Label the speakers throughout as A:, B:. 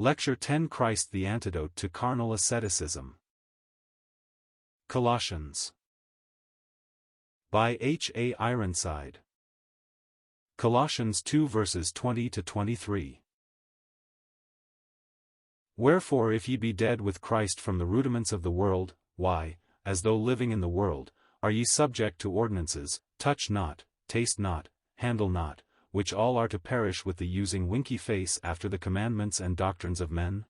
A: Lecture 10 Christ the Antidote to Carnal Asceticism. Colossians. By H A Ironside. Colossians 2 verses 20 to 23. Wherefore if ye be dead with Christ from the rudiments of the world, why, as though living in the world, are ye subject to ordinances, touch not, taste not, handle not, which all are to perish with the using winky face after the commandments and doctrines of men?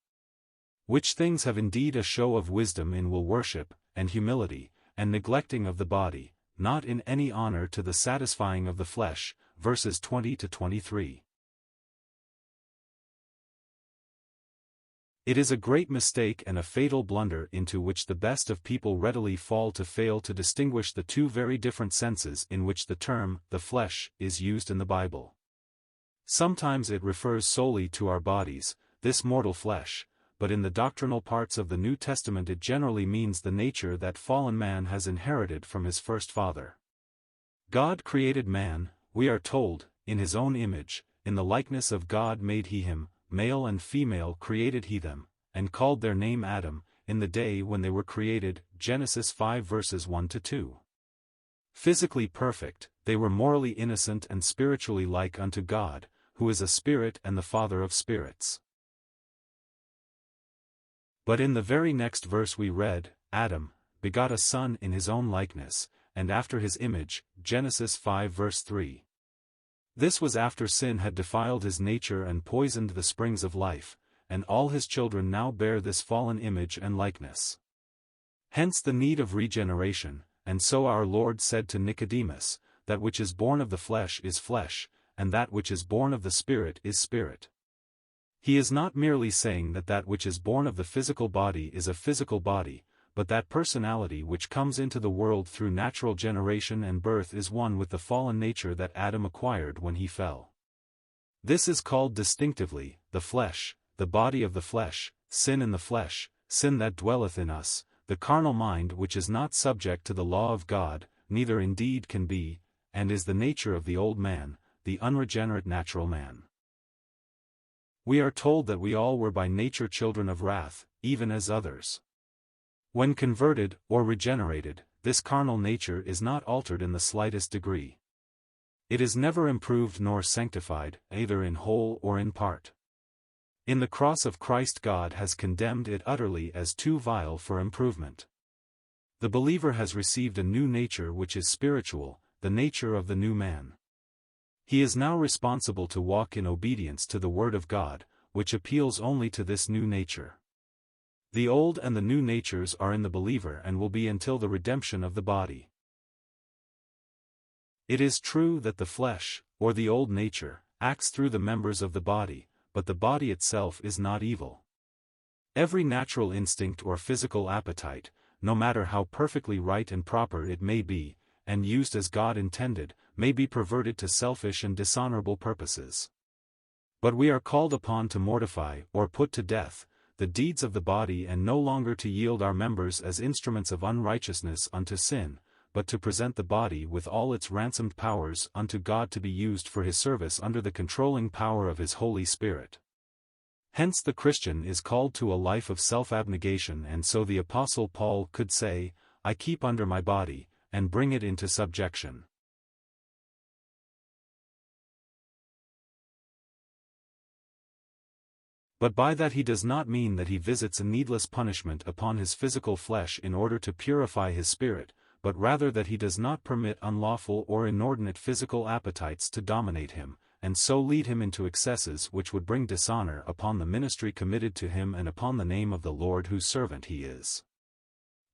A: Which things have indeed a show of wisdom in will worship, and humility, and neglecting of the body, not in any honor to the satisfying of the flesh, verses 20 to 23. It is a great mistake and a fatal blunder into which the best of people readily fall to fail to distinguish the two very different senses in which the term, the flesh, is used in the Bible. Sometimes it refers solely to our bodies, this mortal flesh, but in the doctrinal parts of the New Testament it generally means the nature that fallen man has inherited from his first father. God created man, we are told, in his own image, in the likeness of God made he him, male and female created he them, and called their name Adam, in the day when they were created, Genesis 5 verses 1 to 2. Physically perfect, they were morally innocent and spiritually like unto God, who is a spirit and the Father of spirits. But in the very next verse we read, Adam begot a son in his own likeness, and after his image, Genesis 5 verse 3. This was after sin had defiled his nature and poisoned the springs of life, and all his children now bear this fallen image and likeness. Hence the need of regeneration, and so our Lord said to Nicodemus, that which is born of the flesh is flesh, and that which is born of the Spirit is spirit. He is not merely saying that that which is born of the physical body is a physical body, but that personality which comes into the world through natural generation and birth is one with the fallen nature that Adam acquired when he fell. This is called distinctively, the flesh, the body of the flesh, sin in the flesh, sin that dwelleth in us, the carnal mind which is not subject to the law of God, neither indeed can be, and is the nature of the old man, the unregenerate natural man. We are told that we all were by nature children of wrath, even as others. When converted, or regenerated, this carnal nature is not altered in the slightest degree. It is never improved nor sanctified, either in whole or in part. In the cross of Christ God has condemned it utterly as too vile for improvement. The believer has received a new nature which is spiritual, the nature of the new man. He is now responsible to walk in obedience to the Word of God, which appeals only to this new nature. The old and the new natures are in the believer and will be until the redemption of the body. It is true that the flesh, or the old nature, acts through the members of the body, but the body itself is not evil. Every natural instinct or physical appetite, no matter how perfectly right and proper it may be, and used as God intended, may be perverted to selfish and dishonorable purposes. But we are called upon to mortify, or put to death, the deeds of the body and no longer to yield our members as instruments of unrighteousness unto sin, but to present the body with all its ransomed powers unto God to be used for his service under the controlling power of his Holy Spirit. Hence the Christian is called to a life of self-abnegation, and so the Apostle Paul could say, I keep under my body, and bring it into subjection. But by that he does not mean that he visits a needless punishment upon his physical flesh in order to purify his spirit, but rather that he does not permit unlawful or inordinate physical appetites to dominate him, and so lead him into excesses which would bring dishonor upon the ministry committed to him and upon the name of the Lord whose servant he is.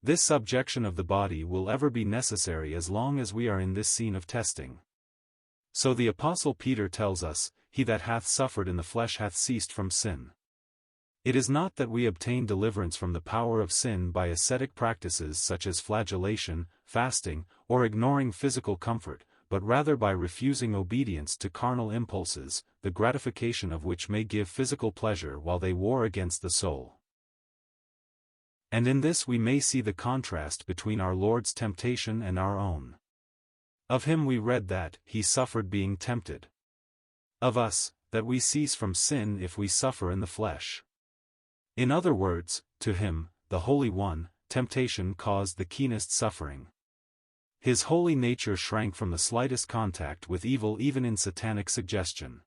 A: This subjection of the body will ever be necessary as long as we are in this scene of testing. So the Apostle Peter tells us, he that hath suffered in the flesh hath ceased from sin. It is not that we obtain deliverance from the power of sin by ascetic practices such as flagellation, fasting, or ignoring physical comfort, but rather by refusing obedience to carnal impulses, the gratification of which may give physical pleasure while they war against the soul. And in this we may see the contrast between our Lord's temptation and our own. Of him we read that he suffered being tempted. Of us, that we cease from sin if we suffer in the flesh. In other words, to him, the Holy One, temptation caused the keenest suffering. His holy nature shrank from the slightest contact with evil even in satanic suggestion.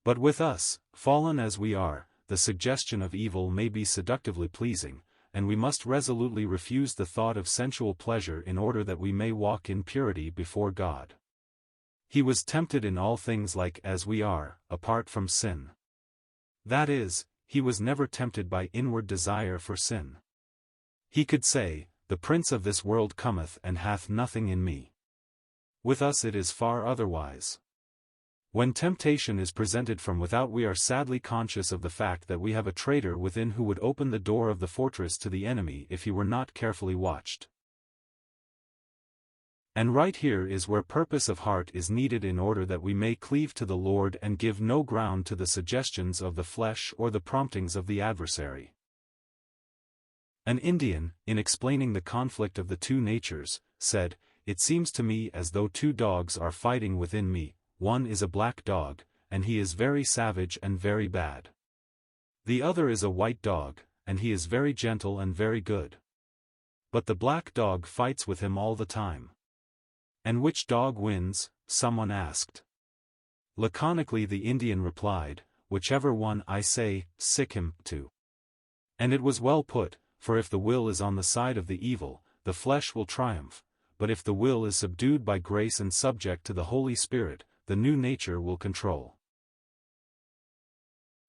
A: But with us, fallen as we are, the suggestion of evil may be seductively pleasing, and we must resolutely refuse the thought of sensual pleasure in order that we may walk in purity before God. He was tempted in all things like as we are, apart from sin. That is, he was never tempted by inward desire for sin. He could say, "The prince of this world cometh and hath nothing in me." With us it is far otherwise. When temptation is presented from without, we are sadly conscious of the fact that we have a traitor within who would open the door of the fortress to the enemy if he were not carefully watched. And right here is where purpose of heart is needed in order that we may cleave to the Lord and give no ground to the suggestions of the flesh or the promptings of the adversary. An Indian, in explaining the conflict of the two natures, said, "It seems to me as though two dogs are fighting within me. One is a black dog, and he is very savage and very bad. The other is a white dog, and he is very gentle and very good. But the black dog fights with him all the time." "And which dog wins?" someone asked. Laconically the Indian replied, "Whichever one I say, sick him to." And it was well put, for if the will is on the side of the evil, the flesh will triumph, but if the will is subdued by grace and subject to the Holy Spirit, the new nature will control.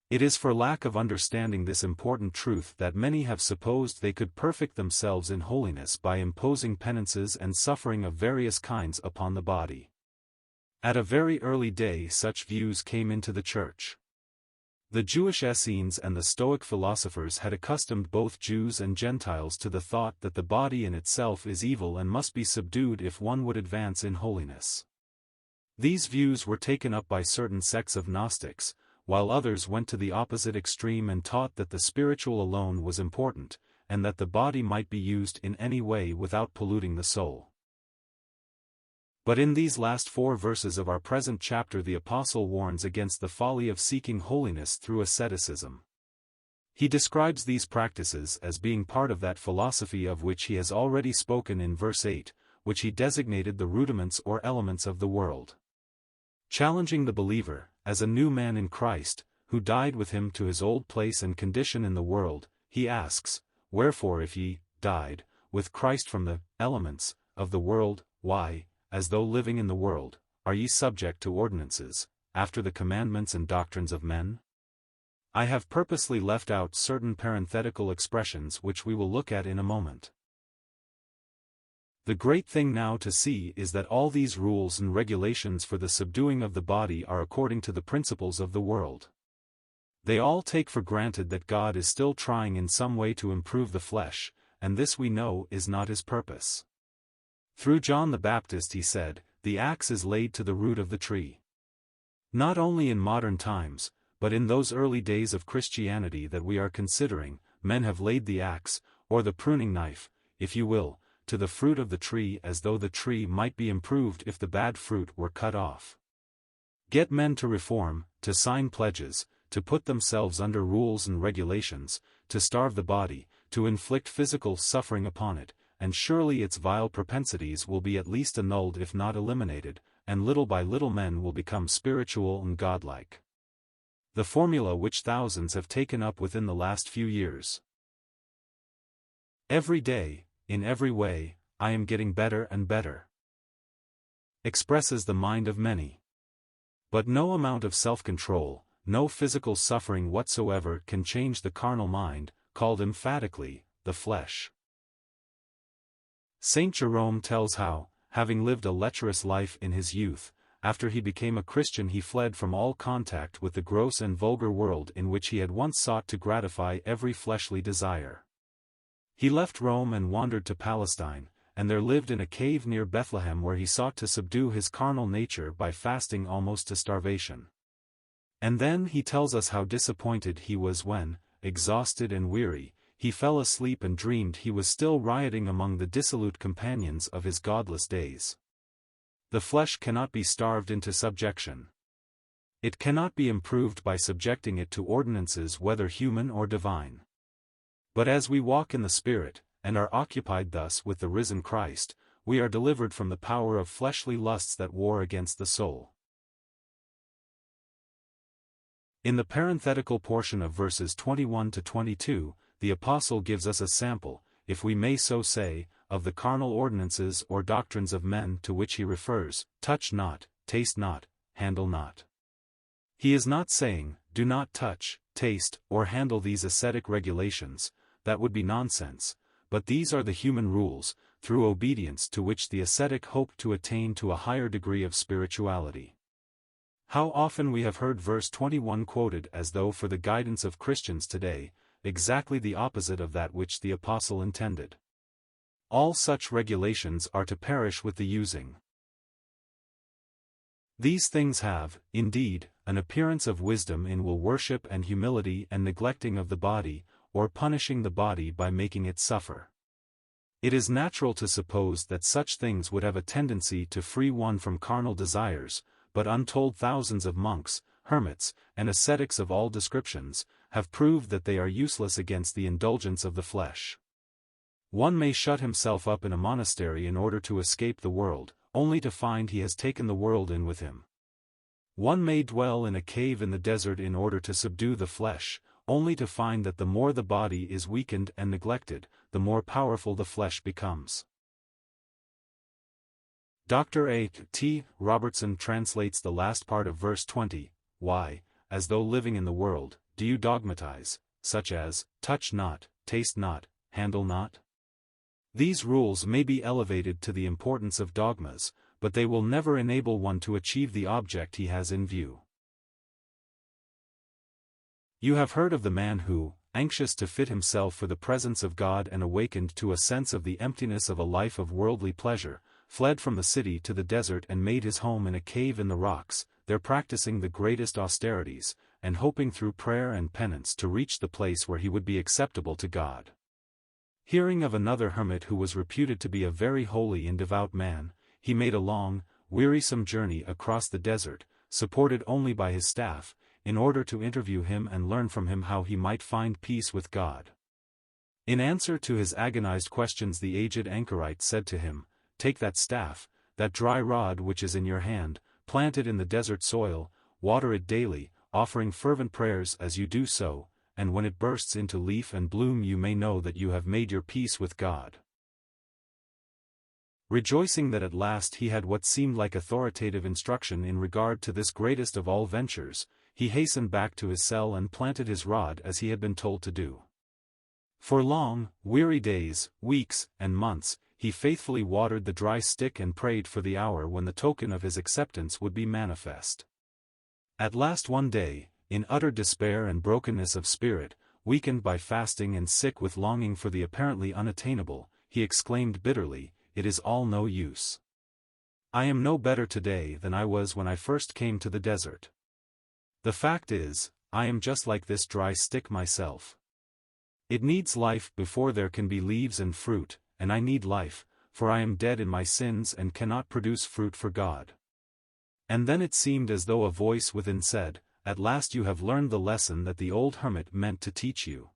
A: It is for lack of understanding this important truth that many have supposed they could perfect themselves in holiness by imposing penances and suffering of various kinds upon the body. At a very early day such views came into the Church. The Jewish Essenes and the Stoic philosophers had accustomed both Jews and Gentiles to the thought that the body in itself is evil and must be subdued if one would advance in holiness. These views were taken up by certain sects of Gnostics, while others went to the opposite extreme and taught that the spiritual alone was important, and that the body might be used in any way without polluting the soul. But in these last 4 verses of our present chapter the Apostle warns against the folly of seeking holiness through asceticism. He describes these practices as being part of that philosophy of which he has already spoken in verse 8, which he designated the rudiments or elements of the world. Challenging the believer, as a new man in Christ, who died with him to his old place and condition in the world, he asks, "Wherefore if ye died with Christ from the elements of the world, why, as though living in the world, are ye subject to ordinances, after the commandments and doctrines of men?" I have purposely left out certain parenthetical expressions which we will look at in a moment. The great thing now to see is that all these rules and regulations for the subduing of the body are according to the principles of the world. They all take for granted that God is still trying in some way to improve the flesh, and this we know is not his purpose. Through John the Baptist he said, "The axe is laid to the root of the tree." Not only in modern times, but in those early days of Christianity that we are considering, men have laid the axe, or the pruning knife, if you will, to the fruit of the tree as though the tree might be improved if the bad fruit were cut off. Get men to reform, to sign pledges, to put themselves under rules and regulations, to starve the body, to inflict physical suffering upon it, and surely its vile propensities will be at least annulled if not eliminated, and little by little men will become spiritual and godlike. The formula which thousands have taken up within the last few years. Every day, in every way, I am getting better and better, expresses the mind of many. But no amount of self-control, no physical suffering whatsoever can change the carnal mind, called emphatically, the flesh. Saint Jerome tells how, having lived a lecherous life in his youth, after he became a Christian he fled from all contact with the gross and vulgar world in which he had once sought to gratify every fleshly desire. He left Rome and wandered to Palestine, and there lived in a cave near Bethlehem where he sought to subdue his carnal nature by fasting almost to starvation. And then he tells us how disappointed he was when, exhausted and weary, he fell asleep and dreamed he was still rioting among the dissolute companions of his godless days. The flesh cannot be starved into subjection. It cannot be improved by subjecting it to ordinances whether human or divine. But as we walk in the Spirit, and are occupied thus with the risen Christ, we are delivered from the power of fleshly lusts that war against the soul. In the parenthetical portion of verses 21 to 22, the Apostle gives us a sample, if we may so say, of the carnal ordinances or doctrines of men to which he refers: touch not, taste not, handle not. He is not saying, do not touch, taste, or handle these ascetic regulations, that would be nonsense, but these are the human rules, through obedience to which the ascetic hoped to attain to a higher degree of spirituality. How often we have heard verse 21 quoted as though for the guidance of Christians today, exactly the opposite of that which the Apostle intended. All such regulations are to perish with the using. These things have, indeed, an appearance of wisdom in will worship and humility and neglecting of the body, or punishing the body by making it suffer. It is natural to suppose that such things would have a tendency to free one from carnal desires, but untold thousands of monks, hermits, and ascetics of all descriptions, have proved that they are useless against the indulgence of the flesh. One may shut himself up in a monastery in order to escape the world, only to find he has taken the world in with him. One may dwell in a cave in the desert in order to subdue the flesh, only to find that the more the body is weakened and neglected, the more powerful the flesh becomes. Dr. A. T. Robertson translates the last part of verse 20, why, as though living in the world, do you dogmatize, such as, touch not, taste not, handle not? These rules may be elevated to the importance of dogmas, but they will never enable one to achieve the object he has in view. You have heard of the man who, anxious to fit himself for the presence of God and awakened to a sense of the emptiness of a life of worldly pleasure, fled from the city to the desert and made his home in a cave in the rocks, there practicing the greatest austerities, and hoping through prayer and penance to reach the place where he would be acceptable to God. Hearing of another hermit who was reputed to be a very holy and devout man, he made a long, wearisome journey across the desert, supported only by his staff, in order to interview him and learn from him how he might find peace with God. In answer to his agonized questions, the aged anchorite said to him, "Take that staff, that dry rod which is in your hand, plant it in the desert soil, water it daily, offering fervent prayers as you do so, and when it bursts into leaf and bloom you may know that you have made your peace with God." Rejoicing that at last he had what seemed like authoritative instruction in regard to this greatest of all ventures, he hastened back to his cell and planted his rod as he had been told to do. For long, weary days, weeks, and months, he faithfully watered the dry stick and prayed for the hour when the token of his acceptance would be manifest. At last one day, in utter despair and brokenness of spirit, weakened by fasting and sick with longing for the apparently unattainable, he exclaimed bitterly, "It is all no use. I am no better today than I was when I first came to the desert. The fact is, I am just like this dry stick myself. It needs life before there can be leaves and fruit, and I need life, for I am dead in my sins and cannot produce fruit for God." And then it seemed as though a voice within said, "At last you have learned the lesson that the old hermit meant to teach you.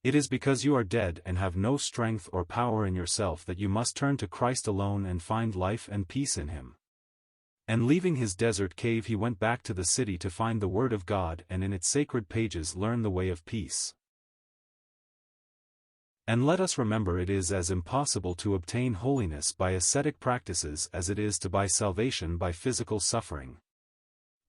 A: It is because you are dead and have no strength or power in yourself that you must turn to Christ alone and find life and peace in Him." And leaving his desert cave he went back to the city to find the Word of God and in its sacred pages learn the way of peace. And let us remember, it is as impossible to obtain holiness by ascetic practices as it is to buy salvation by physical suffering.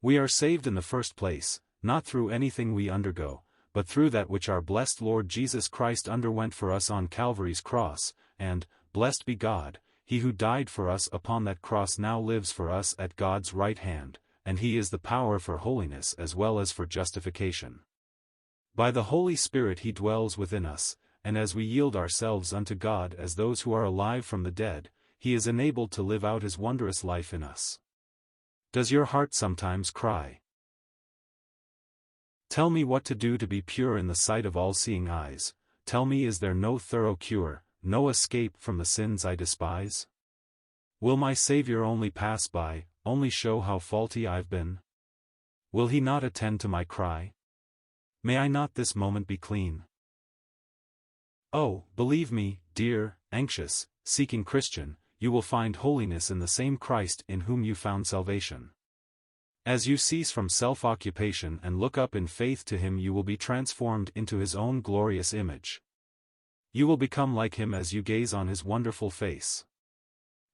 A: We are saved in the first place, not through anything we undergo, but through that which our blessed Lord Jesus Christ underwent for us on Calvary's cross, and, blessed be God, He who died for us upon that cross now lives for us at God's right hand, and He is the power for holiness as well as for justification. By the Holy Spirit He dwells within us, and as we yield ourselves unto God as those who are alive from the dead, He is enabled to live out His wondrous life in us. Does your heart sometimes cry, "Tell me what to do to be pure in the sight of all-seeing eyes, tell me, is there no thorough cure, no escape from the sins I despise? Will my Savior only pass by, only show how faulty I've been? Will He not attend to my cry? May I not this moment be clean? Oh, believe me, dear, anxious, seeking Christian, you will find holiness in the same Christ in whom you found salvation. As you cease from self-occupation and look up in faith to Him, you will be transformed into His own glorious image. You will become like Him as you gaze on His wonderful face.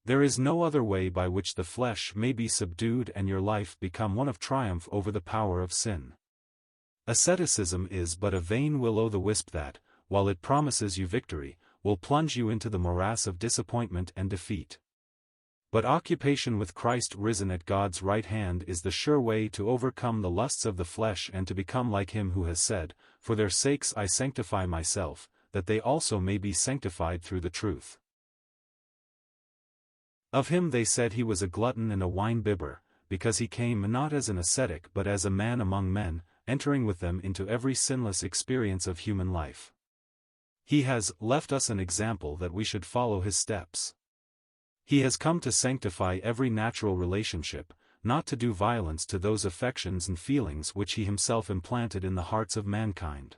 A: There is no other way by which the flesh may be subdued and your life become one of triumph over the power of sin. Asceticism is but a vain will-o'-the-wisp that, while it promises you victory, will plunge you into the morass of disappointment and defeat. But occupation with Christ risen at God's right hand is the sure way to overcome the lusts of the flesh and to become like Him who has said, "For their sakes I sanctify myself, that they also may be sanctified through the truth." Of Him they said He was a glutton and a wine-bibber, because He came not as an ascetic but as a man among men, entering with them into every sinless experience of human life. He has left us an example that we should follow His steps. He has come to sanctify every natural relationship, not to do violence to those affections and feelings which He Himself implanted in the hearts of mankind.